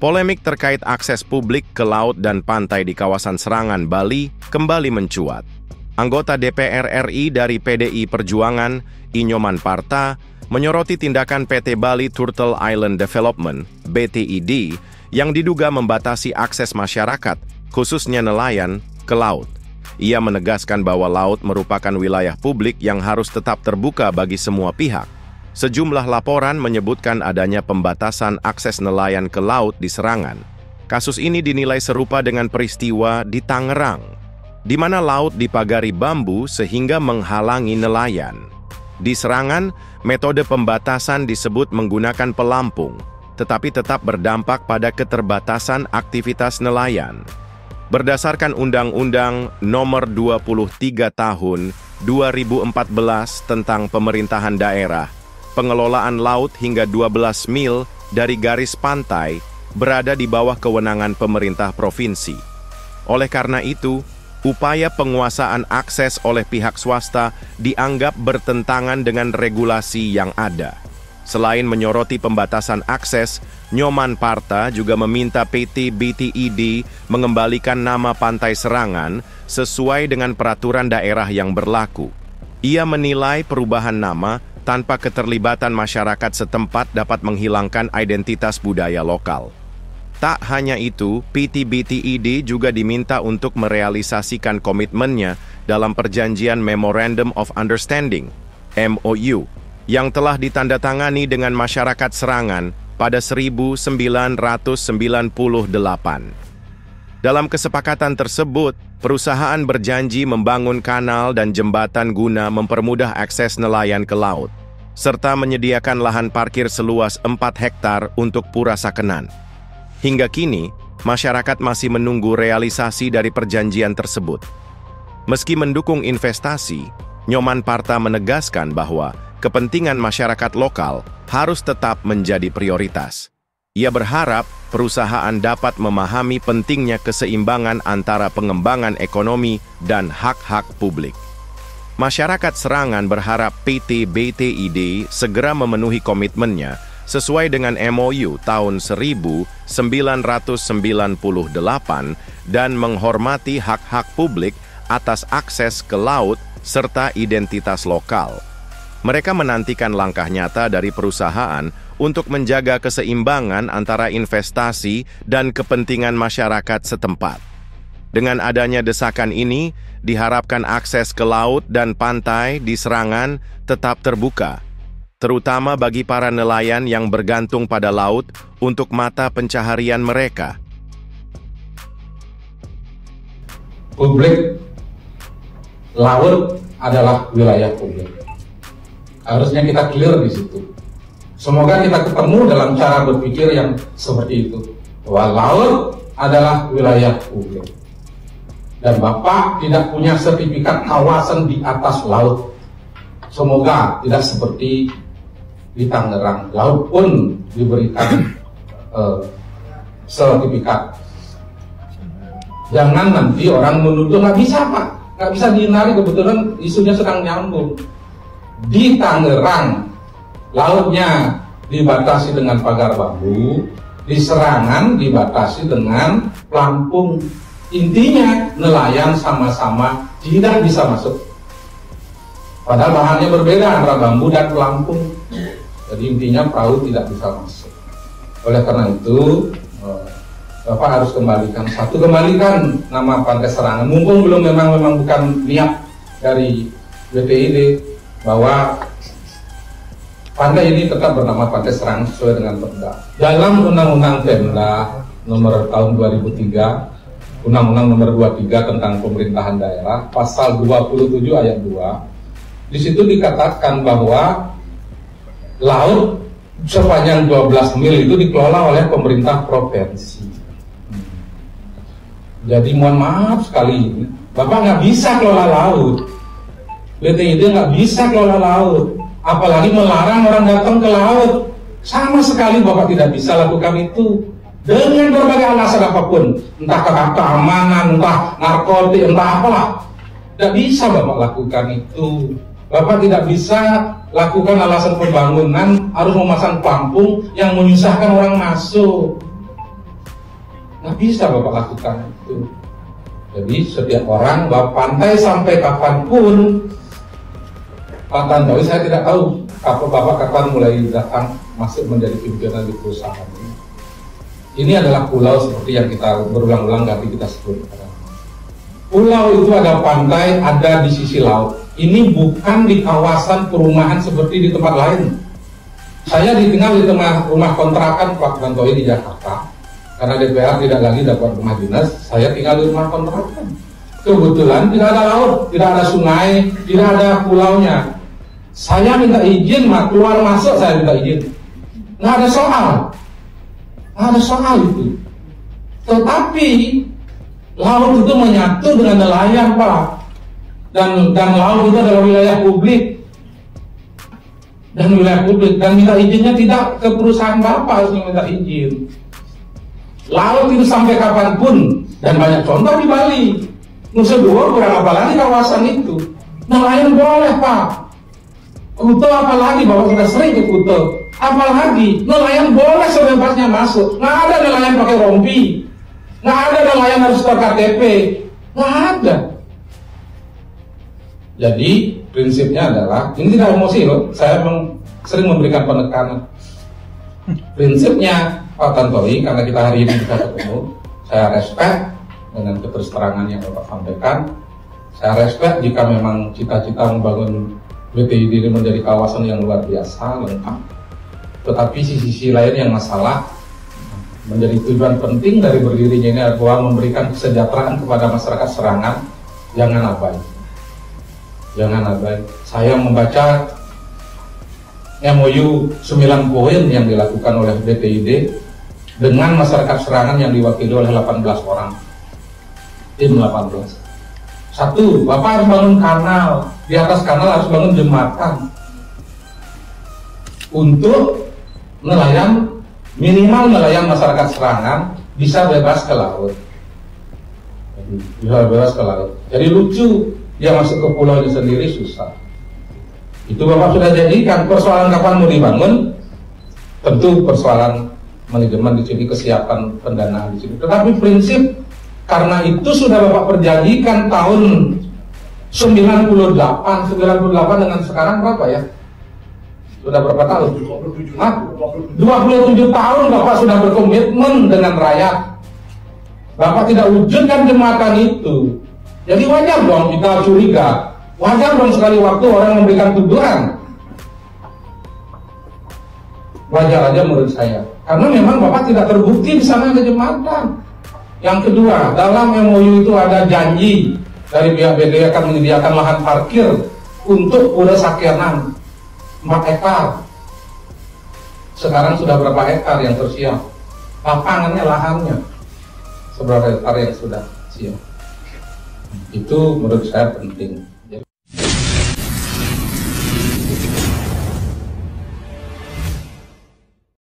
Polemik terkait akses publik ke laut dan pantai di kawasan Serangan, Bali, kembali mencuat. Anggota DPR RI dari PDI Perjuangan, Inyoman Parta, menyoroti tindakan PT Bali Turtle Island Development, BTID, yang diduga membatasi akses masyarakat, khususnya nelayan, ke laut. Ia menegaskan bahwa laut merupakan wilayah publik yang harus tetap terbuka bagi semua pihak. Sejumlah laporan menyebutkan adanya pembatasan akses nelayan ke laut di Serangan. Kasus ini dinilai serupa dengan peristiwa di Tangerang, di mana laut dipagari bambu sehingga menghalangi nelayan. Di Serangan, metode pembatasan disebut menggunakan pelampung, tetapi tetap berdampak pada keterbatasan aktivitas nelayan. Berdasarkan Undang-Undang Nomor 23 Tahun 2014 tentang Pemerintahan Daerah, pengelolaan laut hingga 12 mil dari garis pantai berada di bawah kewenangan pemerintah provinsi. Oleh karena itu, upaya penguasaan akses oleh pihak swasta dianggap bertentangan dengan regulasi yang ada. Selain menyoroti pembatasan akses, Nyoman Parta juga meminta PT BTID mengembalikan nama Pantai Serangan sesuai dengan peraturan daerah yang berlaku. Ia menilai perubahan nama tanpa keterlibatan masyarakat setempat dapat menghilangkan identitas budaya lokal. Tak hanya itu, PT BTID juga diminta untuk merealisasikan komitmennya dalam perjanjian Memorandum of Understanding, MOU, yang telah ditandatangani dengan masyarakat Serangan pada 1998. Dalam kesepakatan tersebut, perusahaan berjanji membangun kanal dan jembatan guna mempermudah akses nelayan ke laut, serta menyediakan lahan parkir seluas 4 hektar untuk Pura Sakenan. Hingga kini, masyarakat masih menunggu realisasi dari perjanjian tersebut. Meski mendukung investasi, Nyoman Parta menegaskan bahwa kepentingan masyarakat lokal harus tetap menjadi prioritas. Ia berharap perusahaan dapat memahami pentingnya keseimbangan antara pengembangan ekonomi dan hak-hak publik. Masyarakat Serangan berharap PT BTID segera memenuhi komitmennya sesuai dengan MOU tahun 1998 dan menghormati hak-hak publik atas akses ke laut serta identitas lokal. Mereka menantikan langkah nyata dari perusahaan untuk menjaga keseimbangan antara investasi dan kepentingan masyarakat setempat. Dengan adanya desakan ini, diharapkan akses ke laut dan pantai di Serangan tetap terbuka, terutama bagi para nelayan yang bergantung pada laut untuk mata pencaharian mereka. Publik, laut adalah wilayah publik. Harusnya kita clear di situ. Semoga kita ketemu dalam cara berpikir yang seperti itu, bahwa laut adalah wilayah publik. Dan Bapak tidak punya sertifikat kawasan di atas laut. Semoga tidak seperti di Tangerang. Laut pun diberikan sertifikat. Jangan nanti orang menuduh, nggak bisa Pak, nggak bisa dihindari, kebetulan isunya sedang nyambung. Di Tangerang, lautnya dibatasi dengan pagar bambu, di Serangan dibatasi dengan pelampung. Intinya nelayan sama-sama tidak bisa masuk. Padahal bahannya berbeda antara bambu dan pelampung. Jadi intinya perahu tidak bisa masuk. Oleh karena itu, Bapak harus kembalikan nama Pantai Serangan. Mumpung memang bukan niat dari BTID bahwa pantai ini tetap bernama Pantai Serangan sesuai dengan Perda. Dalam Undang-Undang Pemda nomor tahun 2003, Undang-Undang nomor 23 tentang Pemerintahan Daerah, pasal 27 ayat 2, di situ dikatakan bahwa laut sepanjang 12 mil itu dikelola oleh pemerintah provinsi. Jadi mohon maaf sekali, Bapak nggak bisa kelola laut. BTID nggak bisa kelola laut, apalagi melarang orang datang ke laut. Sama sekali Bapak tidak bisa lakukan itu dengan berbagai alasan apapun, entah keamanan, entah narkotik, entah apalah. Tidak bisa Bapak lakukan itu. Bapak tidak bisa lakukan alasan pembangunan harus memasang pelampung yang menyusahkan orang masuk. Nggak bisa Bapak lakukan itu. Jadi setiap orang, Bapak pantai sampai kapanpun, Pak Tantowi saya tidak tahu Bapak kapan mulai datang masuk menjadi pimpinan di perusahaan ini. Ini adalah pulau seperti yang kita berulang-ulang kali kita sebut. Pulau itu ada pantai, ada di sisi laut. Ini bukan di kawasan perumahan seperti di tempat lain. Saya ditinggal di rumah kontrakan Pak Tantowi di Jakarta. Karena DPR tidak lagi dapat rumah dinas, saya tinggal di rumah kontrakan. Kebetulan tidak ada laut, tidak ada sungai, tidak ada pulaunya. Saya minta izin, keluar masuk saya minta izin. Nggak ada soal. Nggak ada soal itu. Tetapi laut itu menyatu dengan nelayan, Pak. Dan laut itu adalah wilayah publik. Dan wilayah publik. Dan minta izinnya tidak ke perusahaan Bapak harus minta izin. Laut itu sampai kapanpun. Dan banyak contoh di Bali. Nusa Dua kurang apa lagi kawasan itu. Nelayan boleh, Pak. Kuto apalagi, Bapak sudah sering ke Kuto. Apalagi nelayan boleh sebebasnya masuk. Nggak ada nelayan pakai rompi. Nggak ada nelayan harus KTP. Nggak ada. Jadi prinsipnya adalah, ini tidak emosi loh, saya sering memberikan penekanan. Prinsipnya Pak Tantowi, karena kita hari ini bisa ketemu, saya respect dengan keterus-terangan yang Bapak sampaikan. Saya respect jika memang cita-cita membangun BTID ini menjadi kawasan yang luar biasa, lengkap. Tetapi sisi lain yang masalah, menjadi tujuan penting dari berdirinya ini adalah memberikan kesejahteraan kepada masyarakat Serangan. Jangan abai. Jangan abai. Saya membaca MOU 9 poin yang dilakukan oleh BTID dengan masyarakat Serangan yang diwakili oleh 18 orang. Tim 18. Satu, Bapak harus bangun kanal. Di atas kanal harus bangun jembatan untuk nelayan, minimal nelayan masyarakat Serangan bisa bebas ke laut. Bisa bebas ke laut. Jadi lucu, dia masuk ke pulau itu sendiri susah. Itu Bapak sudah jadikan. Persoalan kapan mau dibangun, tentu persoalan manajemen di sini, kesiapan pendanaan di sini. Tetapi prinsip, karena itu sudah Bapak perjanjikan tahun 98 dengan sekarang berapa ya? Sudah berapa tahun? 27 tahun Bapak sudah berkomitmen dengan rakyat. Bapak tidak wujudkan jembatan itu. Jadi wajar dong kita curiga. Wajar dong sekali waktu orang memberikan tuduhan. Wajar aja menurut saya. Karena memang Bapak tidak terbukti di sana ada jembatan. Yang kedua, dalam MOU itu ada janji dari pihak BDI akan menyediakan lahan parkir untuk Pura Sakyanan 4 hektar. Sekarang sudah berapa hektar yang tersiap? Lapangannya, lahannya seberapa hektar yang sudah siap? Itu menurut saya penting.